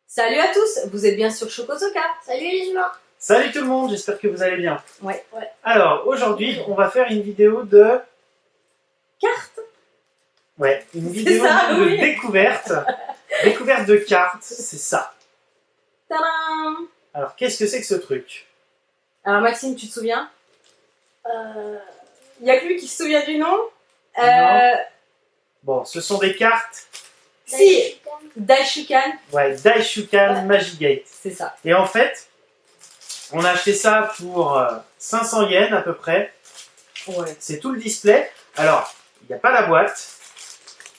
Salut à tous, vous êtes bien sur Chocozoka. Salut les humains. Salut tout le monde, j'espère que vous allez bien. Ouais. Alors, aujourd'hui, on va faire une vidéo de... Cartes. Ouais, une vidéo ça, de oui. découverte. Découverte de cartes, c'est ça. Tadam. Alors, qu'est-ce que c'est que ce truc? Alors Maxime, tu te souviens? Euh, Il y a que lui qui se souvient du nom. Non. Bon, ce sont des cartes... Si, Daishukan. Ouais, Daishukan Magigate. C'est ça. Et en fait, on a acheté ça pour 500 yens à peu près. Ouais. C'est tout le display. Alors, il n'y a pas la boîte,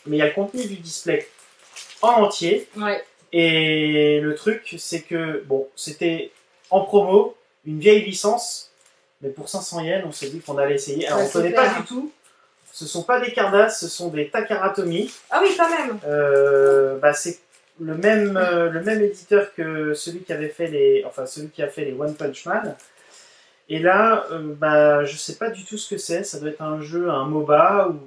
mais il y a le contenu du display en entier. Ouais. Et le truc, c'est que, bon, c'était en promo, une vieille licence, mais pour 500 yens, on s'est dit qu'on allait essayer. Alors, Ouais, on ne connaît c'est pas clair. du tout. Ce ne sont pas des Cardass, ce sont des Takaratomi. Ah oui, quand même. C'est le même éditeur que celui qui avait fait celui qui a fait les One Punch Man. Et là, je sais pas du tout ce que c'est. Ça doit être un jeu, un MOBA ou...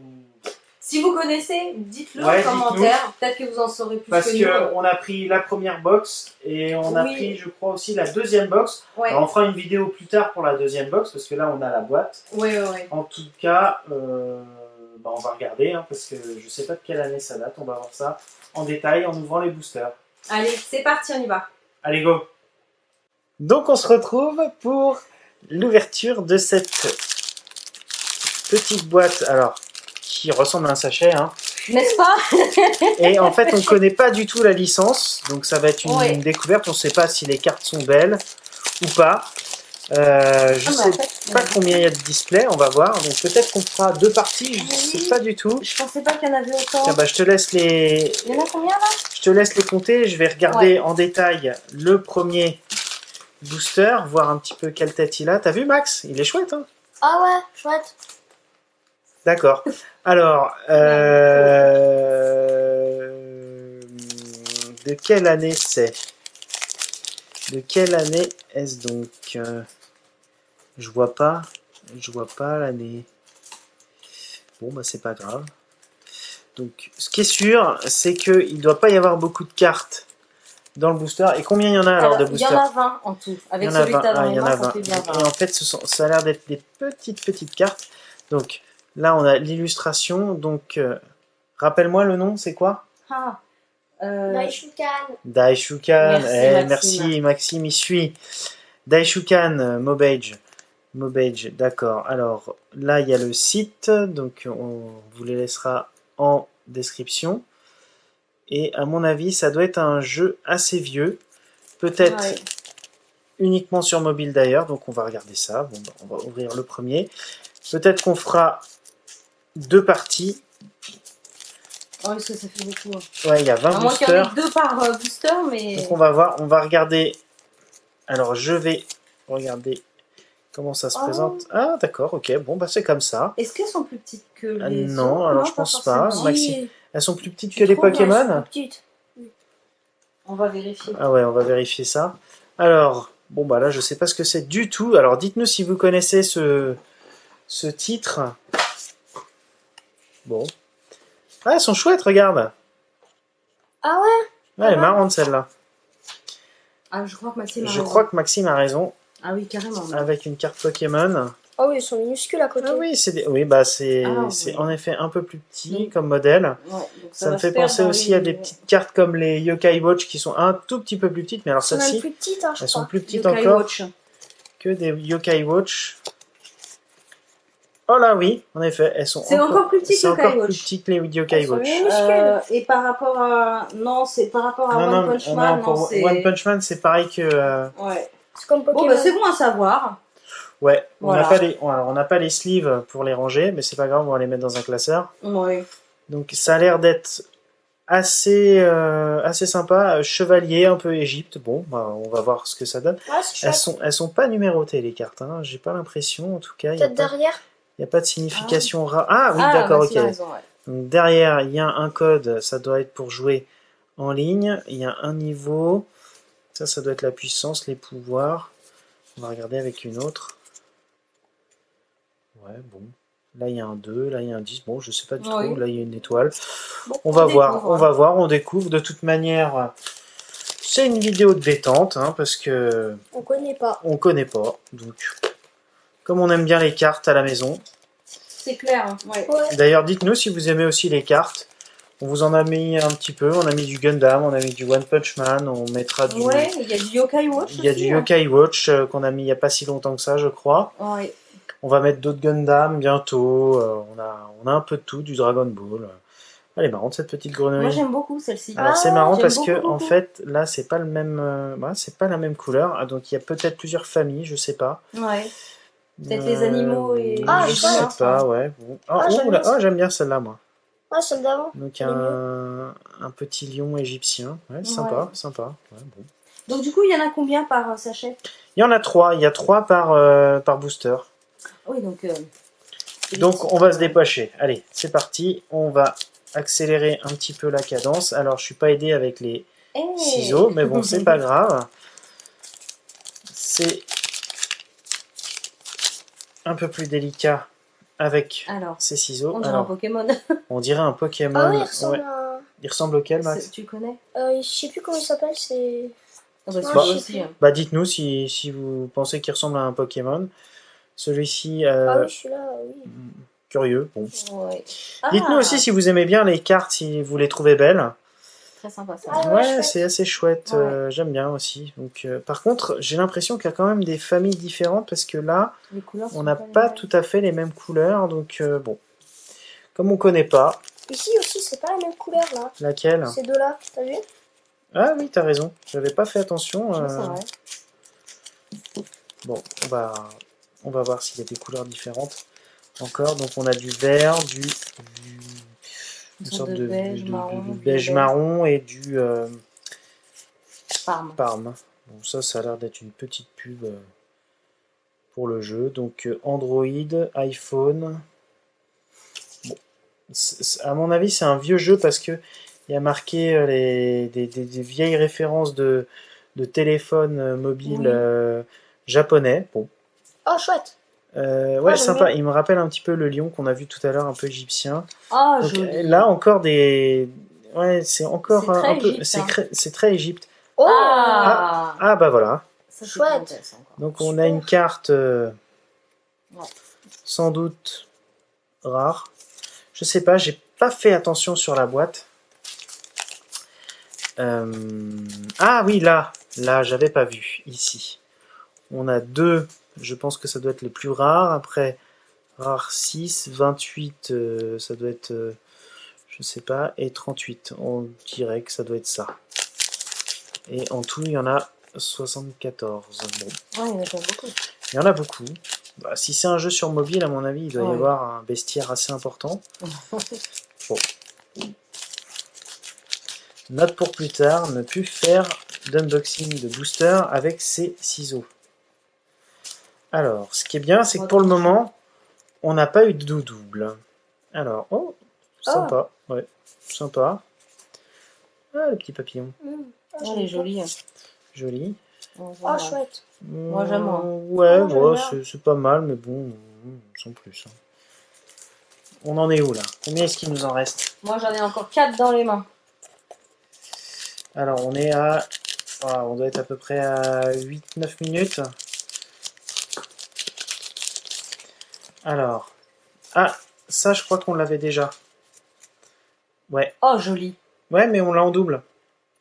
Si vous connaissez, dites-le Ouais, en commentaire. Peut-être que vous en saurez plus Parce que nous. qu'on a pris la première box et on a Oui. pris, je crois, aussi la deuxième box. Ouais. Alors, on fera une vidéo plus tard pour la deuxième box parce que là, on a la boîte. Ouais. En tout cas, on va regarder parce que je sais pas de quelle année ça date. On va voir ça en détail en ouvrant les boosters. Allez, c'est parti, on y va. Allez, go! Donc, on se retrouve pour l'ouverture de cette petite boîte, alors, qui ressemble à un sachet, hein. N'est-ce pas? Et en fait, on ne connaît pas du tout la licence, donc ça va être une découverte. On ne sait pas si les cartes sont belles ou pas. Je sais pas combien il y a de display, on va voir. Donc peut-être qu'on fera deux parties, je ne sais pas du tout. Je pensais pas qu'il y en avait autant. Tiens, je te laisse les... Il y en a combien là? Je te laisse les compter. Je vais regarder en détail le premier booster, voir un petit peu quelle tête il a. T'as vu Max? Il est chouette, hein? Ah ouais, chouette. D'accord. Alors, de quelle année c'est? De quelle année est-ce donc? Je vois pas l'année. Bon, bah c'est pas grave. Donc, ce qui est sûr, c'est qu'il ne doit pas y avoir beaucoup de cartes dans le booster. Et combien il y en a alors de Il y boosters? en a 20 en tout. Avec celui que tu as dans les mains, ça fait bien 20. Et en fait, ça a l'air d'être des petites cartes. Donc, là, on a l'illustration. Donc, rappelle-moi le nom, c'est quoi? Daishukan. Daishukan. Merci, Maxime, il suit. Daishukan Mobage. D'accord. Alors, là, il y a le site. Donc, on vous les laissera en description. Et à mon avis, ça doit être un jeu assez vieux. Peut-être uniquement sur mobile d'ailleurs. Donc, on va regarder ça. Bon, on va ouvrir le premier. Peut-être qu'on fera deux parties. Oh, parce que ça fait beaucoup. Ouais, il y a 20 À moins qu'il y en boosters. ait deux par booster, mais... Donc, on va voir. On va regarder. Alors, je vais regarder comment ça se présente. Ah, d'accord, ok. Bon, bah, c'est comme ça. Est-ce qu'elles sont plus petites que les Non, autres? alors je pense pas. forcément. Maxime. Elles sont plus petites que les Pokémon? On va vérifier. Ah ouais, on va vérifier ça. Alors, bon bah là, je sais pas ce que c'est du tout. Alors, dites-nous si vous connaissez ce titre. Bon. Ah, elles sont chouettes, regarde. Ah ouais? Elle est marrante, celle-là. Ah, je crois que Maxime a Je raison. crois que Maxime a raison. Ah oui, carrément. Avec une carte Pokémon. Ah oui, ils sont minuscules à côté. Ah oui, c'est en effet un peu plus petit comme modèle. Ouais, donc Ça me va fait se perdre penser dans aussi les- à des petites cartes comme les Yokai Watch qui sont un tout petit peu plus petites. Mais alors, Elles sont même celles-ci, plus petites, hein, je elles sont crois. plus petites Yokai encore Watch. que des Yokai Watch. Oh là oui, en effet, elles sont C'est encore plus petit que c'est Yokai encore plus Watch. petites les Yokai Elles sont Watch. minuscules. Et par rapport à... Non, c'est par rapport à One Punch Man. pour non, c'est... One Punch Man, c'est pareil que... Ouais. C'est comme Bon, Pokémon. bah c'est bon à savoir. Ouais, Voilà. on n'a pas les sleeves pour les ranger, mais c'est pas grave, on va les mettre dans un classeur. Ouais. Donc ça a l'air d'être assez sympa, chevalier, un peu Égypte. Bon, bah, on va voir ce que ça donne. Ouais, c'est chouette. Elles sont pas numérotées les cartes, hein. J'ai pas l'impression, en tout cas. Peut-être derrière. Il n'y a pas de signification rare. Ah oui, d'accord, ok. Maxime a raison, ouais. Donc derrière, il y a un code, ça doit être pour jouer en ligne. Il y a un niveau. Ça doit être la puissance, les pouvoirs. On va regarder avec une autre. Ouais, bon. Là, il y a un 2, là, il y a un 10. Bon, je sais pas du tout. Là, il y a une étoile. Bon, On va voir, découvre, on va voir, on découvre. De toute manière, c'est une vidéo de détente, hein, parce que On connaît pas. on connaît pas. Donc, comme on aime bien les cartes à la maison. C'est clair. Hein. Ouais. Ouais. D'ailleurs, dites-nous si vous aimez aussi les cartes. On vous en a mis un petit peu. On a mis du Gundam, on a mis du One Punch Man, on mettra du... Ouais, il y a du Yokai Watch Il y a aussi, du hein. Yokai Watch qu'on a mis il n'y a pas si longtemps que ça, je crois. Ouais. On va mettre d'autres Gundam bientôt. On a un peu de tout, du Dragon Ball. Elle est marrante cette petite grenouille. Moi j'aime beaucoup celle-ci. Alors c'est Ah, marrant j'aime parce beaucoup, que en beaucoup. fait là c'est pas le même, c'est pas la même couleur. Ah, donc il y a peut-être plusieurs familles, je sais pas. Ouais. Peut-être les animaux et Ah, je les sais humains. pas, ouais. Bon. Ah, Ah, j'aime là, bien ça. j'aime bien celle-là moi. Ouais, celle d'avant. Donc Elle est un petit lion égyptien. Ouais, sympa, Ouais. sympa. Ouais, bon. Donc du coup, il y en a combien par sachet? Il y en a 3, il y a 3 par booster. Oui, donc... Donc on va se dépêcher. Allez, c'est parti. On va accélérer un petit peu la cadence. Alors je suis pas aidé avec les Hey. ciseaux, mais bon, c'est pas grave. C'est un peu plus délicat avec Alors, ces ciseaux. on dirait un Alors, Pokémon. on dirait un Pokémon. Ah oui, il ressemble Ouais. à... Il ressemble auquel, Max? Tu connais? Je sais plus comment il s'appelle, c'est... Ah bah, Bah, celui-là je sais aussi. plus. Hein. Bah dites-nous si vous pensez qu'il ressemble à un Pokémon. Celui-ci, Ah oui, celui-là, oui. curieux. Bon. Ouais. Dites-nous aussi si vous aimez bien les cartes, si vous les trouvez belles. Très sympa ça. Ah, ouais, Ouais, chouette. c'est assez chouette. Ouais. J'aime bien aussi. Donc, par contre, j'ai l'impression qu'il y a quand même des familles différentes parce que là, Les couleurs on sont n'a les pas mêmes. tout à fait les mêmes couleurs. Donc, bon. Comme on connaît pas, Ici aussi, c'est pas la même couleur, là. laquelle? Ces deux-là, t'as vu? Ah oui, t'as raison. J'avais pas fait attention. Ouais, c'est vrai. Bon, on va voir s'il y a des couleurs différentes encore. Donc, on a du vert, une sorte de beige, marron, de beige violet. marron et du Parme. Parme. Bon, ça a l'air d'être une petite pub pour le jeu. Donc Android, iPhone. Bon, à mon avis, c'est un vieux jeu parce que il y a marqué des vieilles références de téléphone mobile Oui. japonais. Bon. Oh, chouette. Ouais, j'aime sympa. bien. Il me rappelle un petit peu le lion qu'on a vu tout à l'heure, un peu égyptien. Ah, Donc, joli. là, encore des. Ouais, c'est encore C'est très un peu. Égypte, hein. C'est très Égypte. Oh Ah, Ah, bah voilà. ça, c'est chouette. pas intéressant, encore. Donc on Super. a une carte Ouais. sans doute rare. Je sais pas, j'ai pas fait attention sur la boîte. Ah oui, là j'avais pas vu, ici. On a deux, je pense que ça doit être les plus rares. Après, rare 6, 28, ça doit être, je sais pas, et 38. On dirait que ça doit être ça. Et en tout, il y en a 74. Bon. Ouais, il y en a pas beaucoup. Il y en a beaucoup. Bah, si c'est un jeu sur mobile, à mon avis, il doit y Ouais. avoir un bestiaire assez important. Bon. Note pour plus tard, ne plus faire d'unboxing de booster avec ces ciseaux. Alors, ce qui est bien, c'est que pour le moment, on n'a pas eu de double. Alors, oh, sympa. Ouais, sympa. Ah, le petit papillon. Ah, Oh, j'aime elle est bien. jolie. Hein. Joli. Ouais, Oh, voilà. chouette. Moi, j'aime, moi. Ouais, Ah, j'aime ouais, bien. c'est pas mal, mais bon, sans plus. Hein. On en est où là? Combien est-ce qu'il nous en reste? Moi, j'en ai encore 4 dans les mains. Alors, on est à. Ah, on doit être à peu près à 8-9 minutes. Alors. Ah, ça, je crois qu'on l'avait déjà. Ouais. Oh, joli. Ouais, mais on l'a en double.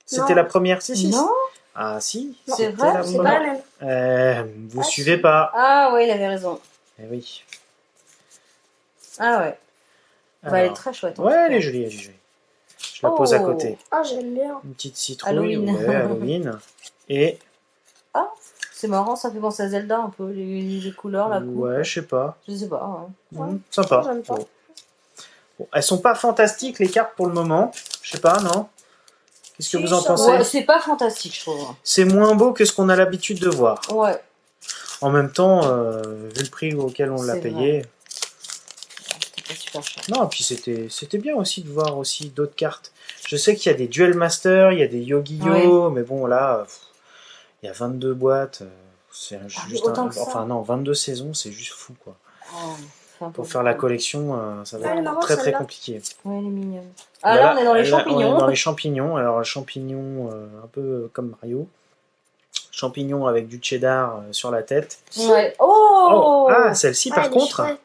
C'était Non. la première. Si. Non. Ah, si. C'est c'était vrai, la C'est première. pas la même. Vous Ah, suivez si. pas. Ah, ouais, il avait raison. Eh oui. Ah, ouais. Bah, elle est Alors. très chouette. en Ouais, tout elle cas. est jolie, elle est jolie. Je la pose à Oh. côté. Ah, j'aime bien. Une petite citrouille. Halloween. Ouais, Halloween. Et. Ah, c'est marrant, ça fait penser à Zelda un peu, les couleurs, la coupe. Ouais, je sais pas. Je sais pas, ouais. Sympa. J'aime pas. Bon, elles sont pas fantastiques les cartes pour le moment. Je sais pas, non? Qu'est-ce que Si, vous en ça va. pensez? Ouais, c'est pas fantastique, je trouve. C'est moins beau que ce qu'on a l'habitude de voir. Ouais. En même temps, vu le prix auquel on l'a C'est payé. C'était pas super cher. Non, et puis c'était bien aussi de voir aussi d'autres cartes. Je sais qu'il y a des Duel Master, il y a des Yu-Gi-Oh, mais bon là, il y a 22 boîtes. C'est juste autant que ça. enfin non, 22 saisons, c'est juste fou quoi. Oh. fait un peu Pour faire la beaucoup. collection, ça va Ah, elle est être marrante, très celle-là. compliqué. Ouais, elle est mignonne. Ah là, on est dans les On est champignons. dans les champignons. Alors, champignons un peu comme Mario. Champignons avec du cheddar sur la tête. Ouais. Oh, Oh, ah, celle-ci, par elle est contre, chouette.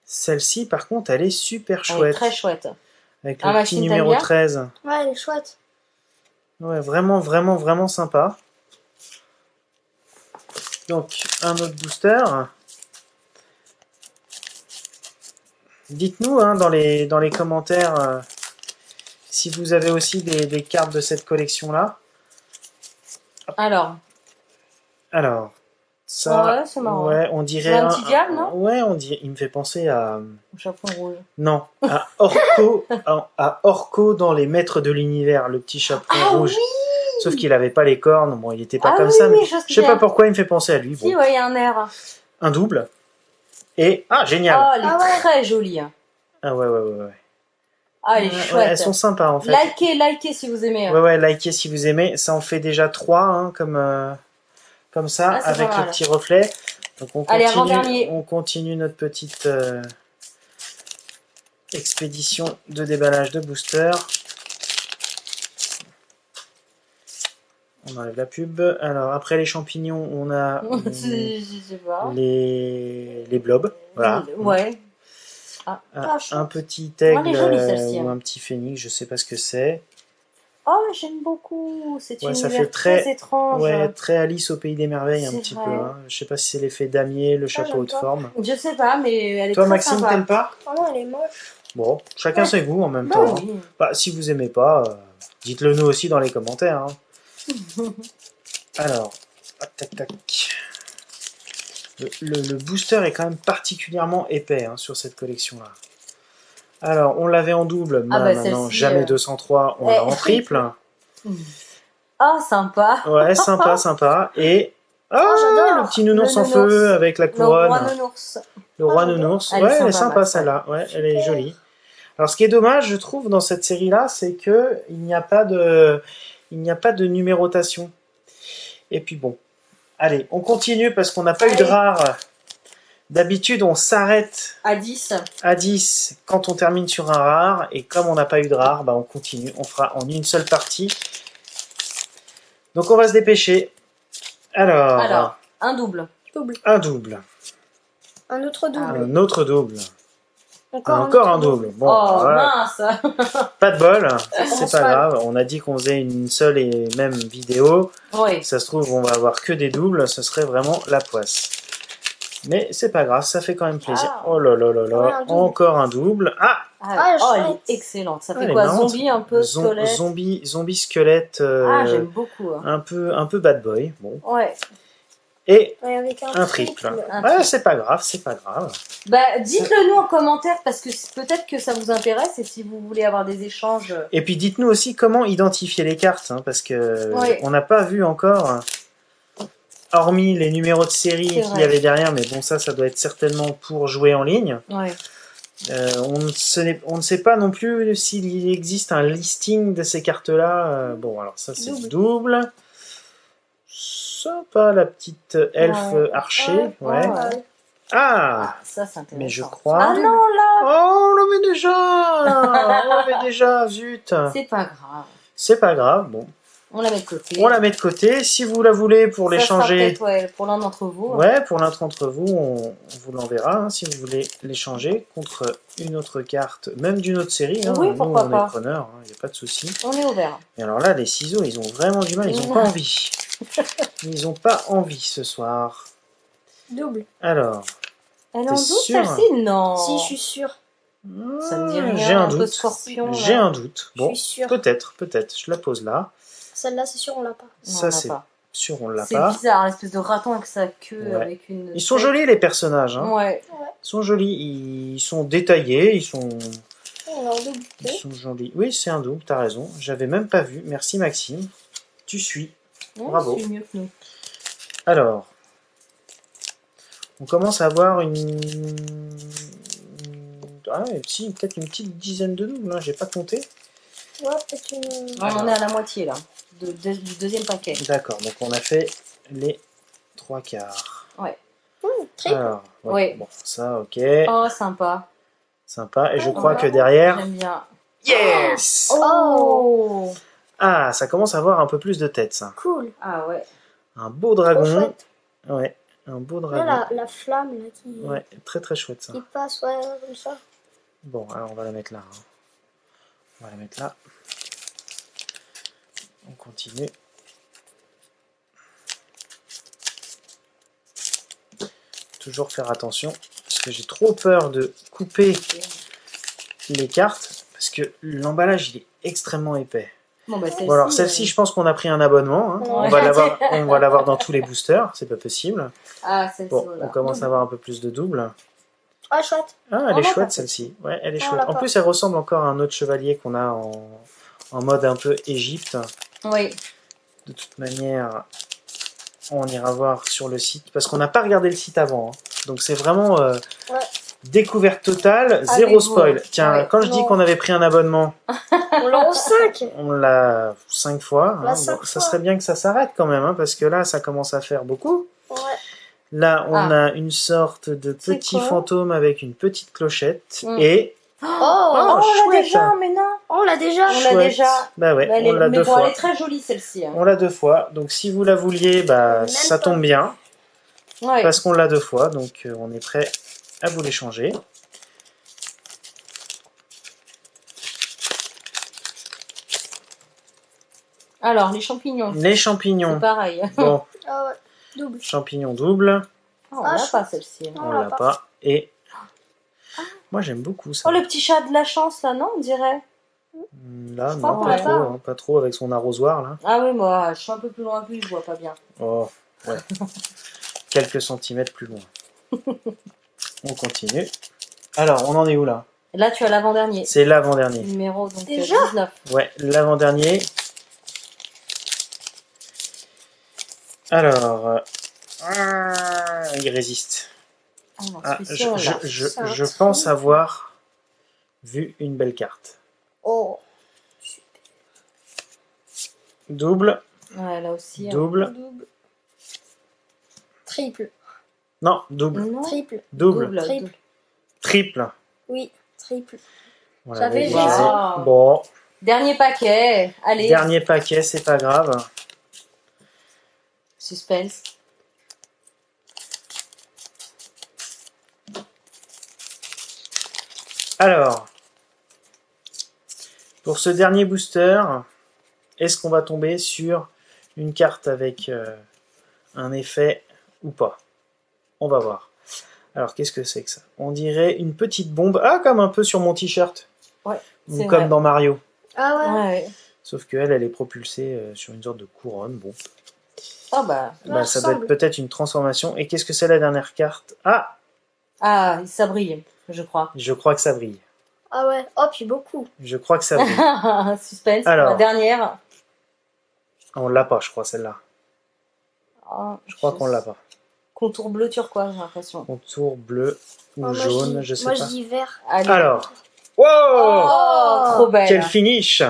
celle-ci, par contre, elle est super elle est chouette. très chouette. Avec Ah, le petit Maxime, t'aimes numéro bien 13. Ouais, elle est chouette. Ouais, vraiment, vraiment, vraiment sympa. Donc, un autre booster. Dites-nous dans les commentaires si vous avez aussi des cartes de cette collection-là. Alors, Alors, ça, ouais, c'est marrant. ouais, on dirait C'est un petit diable, non? Ouais, on dirait, il me fait penser à Au chaperon rouge. non, à Orko, à Orko dans les Maîtres de l'Univers, le petit chaperon Ah rouge. oui. Sauf qu'il avait pas les cornes, bon, il était pas Ah comme oui, ça, oui, mais je sais je sais pas bien. pourquoi il me fait penser à lui. Si, Bon, ouais, il y a un air. un double. Et génial. Oh, elle est Ah ouais. très jolie. Ah ouais. Ah, elle est Ouais, chouette. elles sont sympas en fait. Likez si vous aimez. Ouais, likez si vous aimez. Ça en fait déjà 3 comme ça, Ah, c'est avec pas le mal. petit reflet. Donc Allez, avant-dernier. on continue notre petite expédition de déballage de booster. On enlève la pub. Alors, après les champignons, on a Je sais pas. les blobs. Voilà. Ouais. Un petit elle aigle est jolie, celle-ci, ou hein. un petit phénix, je sais pas ce que c'est. Oh, j'aime beaucoup. C'est Ouais, une ça univers fait très- très étrange. Ouais, très Alice au pays des merveilles un C'est petit vrai. peu. Je sais pas si c'est l'effet damier, le chapeau j'aime de pas. forme. Je sais pas, mais elle est Toi, très Maxime, sympa. t'aimes pas? Oh non, elle est moche. Bon, chacun Ouais. ses goûts en même Bah temps. oui. Bah, si vous aimez pas, dites-le nous aussi dans les commentaires. Alors, tac. Le booster est quand même particulièrement épais sur cette collection-là. Alors, on l'avait en double, Ah bah, maintenant celle-ci, jamais 203, on l'a en triple. Oh, sympa. Ouais, sympa. Et j'adore. le petit nounours Le en nounours. feu avec la Le roi couronne. nounours. Le roi j'adore. nounours. Elle est Ouais, elle est sympa, sympa Max, celle-là. Ouais, elle est Super. jolie. Alors, ce qui est dommage, je trouve, dans cette série-là, c'est que il n'y a pas de numérotation. Et puis bon, allez, on continue parce qu'on n'a pas eu de Allez. rare. D'habitude, on s'arrête À 10. à 10 quand on termine sur un rare. Et comme on n'a pas eu de rare, on continue. On fera en une seule partie. Donc, on va se dépêcher. Alors Un double. Double. un double. Un autre double. Un autre double. Encore Encore un autre double. Bon, Oh, voilà. mince. Pas de bol, c'est commence pas mal. grave. On a dit qu'on faisait une seule et même vidéo. Oui. Ça se trouve, on va avoir que des doubles. Ce serait vraiment la poisse. Mais c'est pas grave, ça fait quand même plaisir. Ah. Oh là là, Ouais, un double. encore un double. Ah, oh, elle chouette. est excellente. Ça Elle fait est quoi? marrante. Zombie, un peu squelette. Zombie squelette. Ah, j'aime beaucoup. un peu bad boy. Bon. Ouais. Et Ouais, avec un triple. Un Ouais, triple. c'est pas grave. Bah, dites-le nous en commentaire parce que peut-être que ça vous intéresse et si vous voulez avoir des échanges. Et puis dites-nous aussi comment identifier les cartes, parce que Oui. on n'a pas vu encore, hormis les numéros de série C'est qu'il vrai. y avait derrière, mais bon, ça doit être certainement pour jouer en ligne. Ouais. On ne sait pas non plus s'il existe un listing de ces cartes-là. Bon, alors ça c'est double. Sympa la petite elfe Ouais. archer. Ouais. Ouais. Ah, Ça, c'est intéressant. mais je crois. Ah non, là. Oh, on l'avait déjà. Zut. C'est pas grave. C'est pas grave. Bon, On la met de côté. on la met de côté. Si vous la voulez pour Ça sera l'échanger. peut-être, ouais, pour l'un d'entre vous. Ouais, pour l'un d'entre vous, on vous l'enverra si vous voulez l'échanger contre une autre carte, même d'une autre série. Oui, Nous, pourquoi on pas. est preneurs, il n'y a pas de souci. On est ouvert. Et alors là, les ciseaux, ils ont vraiment du mal, ils n'ont pas envie. Ils n'ont pas envie ce soir. Double. Alors, Elle est T'es en doute, sûre celle-ci? Non. Si, je suis sûre. Ça me dit rien. j'ai un peu doute. scorpion. là. J'ai un doute. Bon, Je suis sûre. peut-être. Je la pose là. Celle-là, c'est sûr, on l'a pas. Non, Ça, on l'a c'est pas. sûr, on l'a C'est pas. bizarre, l'espèce de raton avec sa queue, Ouais. avec une. Ils sont jolis, les personnages. Ouais. Ils sont jolis. Ils sont détaillés. Ils sont On l'a en double. jolis. Oui, c'est un double, t'as raison. J'avais même pas vu. Merci, Maxime. Tu suis. Bravo. C'est mieux que nous. Alors, on commence à avoir peut-être une petite dizaine de doubles. J'ai pas compté. Ouais, peut-être une. On en est à la moitié là, du deuxième paquet. D'accord, donc on a fait les 3 quarts. Ouais. Triple. Alors, Oui. bon, ça, ok. Oh, sympa. Sympa. Et je Oh, crois que voilà. derrière... J'aime bien. Yes! Oh. Ah, ça commence à avoir un peu plus de tête, ça. Cool. Ah ouais. Un beau Trop dragon. chouette. Ouais, un beau Là, dragon. la flamme là, Ouais, très très chouette, ça. qui passe, ouais, comme ça. Bon, alors on va la mettre là. Hein. On va la mettre là. On continue. Toujours faire attention, parce que j'ai trop peur de couper les cartes, parce que l'emballage il est extrêmement épais. Bon, bah, celle-ci. Bon, alors celle-ci, je pense qu'on a pris un abonnement. Hein. Ouais. On va l'avoir dans tous les boosters, c'est pas possible. Ah, celle-ci, Bon, voilà. on commence à avoir un peu plus de double. Ah, chouette. Ah, elle On est l'a chouette pas celle-ci. Ouais, elle est On chouette. l'a En pas. plus, elle ressemble encore à un autre chevalier qu'on a en mode un peu Égypte. Oui. De toute manière, on ira voir sur le site, parce qu'on n'a pas regardé le site avant. Hein. Donc c'est vraiment découverte totale, zéro vous. spoil. Tiens, Ouais. quand je dis Non. qu'on avait pris un abonnement, On l'a en 5. on l'a 5 fois. On l'a Hein. 5 Bon, ça fois. serait bien que ça s'arrête quand même, hein, parce que là, ça commence à faire beaucoup. Ouais. Là, on Ah. a une sorte de C'est petit quoi fantôme avec une petite clochette. Mm. Et... Oh, Oh, on l'a chouette. déjà, mais non. on l'a déjà. On l'a Chouette. déjà. Bah ouais, Mais elle on est- l'a mais deux bon, fois. elle est très jolie celle-ci. Hein. On l'a deux fois. Donc si vous la vouliez, bah Même ça pas. tombe bien. Ouais. Parce qu'on l'a deux fois. Donc on est prêt à vous l'échanger. Alors, les champignons. Les C'est champignons. pareil. Bon, Ah ouais. Double. champignons double. Oh, on Ah, l'a chouette. pas celle-ci. Non, On on l'a l'a pas. Et moi j'aime beaucoup ça. Oh, le petit chat de la chance là, non, on dirait. Là, Je crois non, qu'on pas l'a trop, pas. hein, pas trop avec son arrosoir là. Ah oui, moi, je suis un peu plus loin que lui, je vois pas bien. Oh, ouais. Quelques centimètres plus loin. On continue. Alors, on en est où là? Là, tu as l'avant-dernier. C'est l'avant-dernier. Numéro donc, Déjà 19. Ouais, l'avant-dernier. Alors, il résiste. Ah, non, Ah, celui-ci, on l'a. C'est un je truc. pense avoir vu une belle carte. Oh. Double, Ouais, là aussi. hein. double. Double. Triple. Non, double, Non. Triple. double, Triple. triple. Oui, triple. Voilà, J'avais vous Jésus. voyez. Wow. Bon, Dernier paquet. Allez, dernier paquet, c'est pas grave. suspense. Alors, pour ce dernier booster, est-ce qu'on va tomber sur une carte avec un effet ou pas? On va voir. Alors, qu'est-ce que c'est que ça? On dirait une petite bombe. Ah, comme un peu sur mon t-shirt. Ouais, Ou c'est comme vrai. dans Mario. Ah ouais. Ouais. Sauf qu'elle, elle est propulsée sur une sorte de couronne. Bon, Oh bah. bah, ça doit être ressemble. peut-être une transformation. Et qu'est-ce que c'est la dernière carte? Ah, Ah, ça brille, je crois. je crois que ça brille. Ah ouais. Oh, puis beaucoup. Je crois que ça brille. Suspense. Alors. La dernière. On l'a pas, je crois, celle-là. Oh, Je crois qu'on l'a pas. Contour bleu turquoise, j'ai l'impression. Contour bleu ou Oh, moi, jaune, dis- je sais moi, pas. je dis vert. Allez. Alors, wow, Oh, trop belle. quel finish!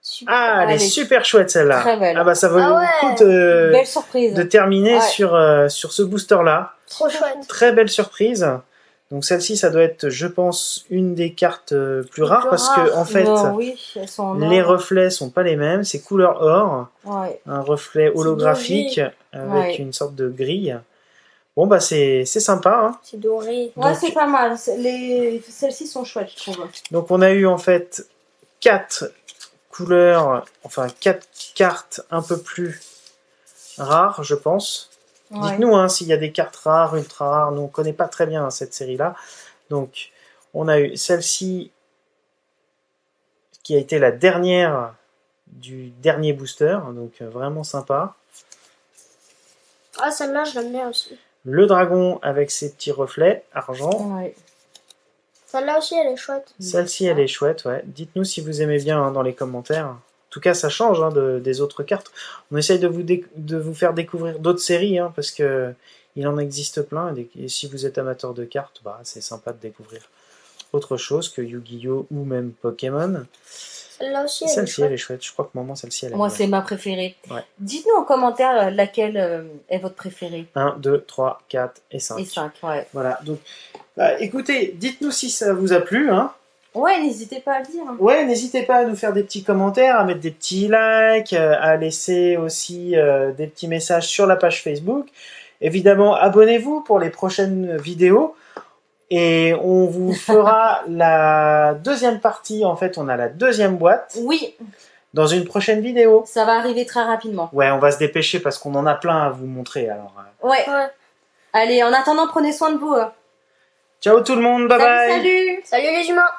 Super. Ah, elle est Elle est super chouette celle-là. très belle. Ah bah ça vaut Ah le ouais. coup Belle surprise. de terminer Ouais. sur ce booster-là. Trop chouette. Très belle surprise. Donc celle-ci, ça doit être, je pense, une des cartes plus rares plus parce que rares. en fait, Non, oui, elles sont en les or. reflets sont pas les mêmes. C'est couleur or, Ouais. un reflet holographique avec Ouais. une sorte de grille. Bon bah c'est sympa. Hein. C'est doré. Ouais, Donc- c'est pas mal. Celles-ci sont chouettes, je trouve. Donc on a eu en fait 4 couleurs, enfin 4 cartes un peu plus rares, je pense. Ouais. Dites-nous hein, s'il y a des cartes rares, ultra rares. Nous on connaît pas très bien hein, cette série-là. Donc on a eu celle-ci qui a été la dernière du dernier booster, donc vraiment sympa. Ah, celle-là, je l'aime bien aussi. Le dragon avec ses petits reflets argent. Ouais. Celle-là aussi, elle est chouette. Celle-ci, elle est chouette, ouais. Dites-nous si vous aimez bien hein, dans les commentaires. En tout cas, ça change hein, des autres cartes. On essaye de vous faire découvrir d'autres séries, hein, parce que il en existe plein. Et si vous êtes amateur de cartes, bah, c'est sympa de découvrir autre chose que Yu-Gi-Oh! Ou même Pokémon. Celle-là aussi, elle est Celle-ci, elle chouette. est chouette. Je crois que maman, celle-ci, elle est Moi, bien. c'est ma préférée. Ouais. Dites-nous en commentaire laquelle est votre préférée. 1, 2, 3, 4 et 5. Et 5, ouais. Voilà, donc, écoutez, dites-nous si ça vous a plu, hein. Ouais, n'hésitez pas à le dire. Ouais, n'hésitez pas à nous faire des petits commentaires, à mettre des petits likes, à laisser aussi des petits messages sur la page Facebook. Évidemment, abonnez-vous pour les prochaines vidéos. Et on vous fera la deuxième partie, en fait, on a la deuxième boîte Oui, dans une prochaine vidéo. ça va arriver très rapidement. Ouais, on va se dépêcher parce qu'on en a plein à vous montrer. Alors, Ouais. Ouais. Allez, en attendant, prenez soin de vous. ciao tout le monde, bye bye. Salut, salut. Salut les humains!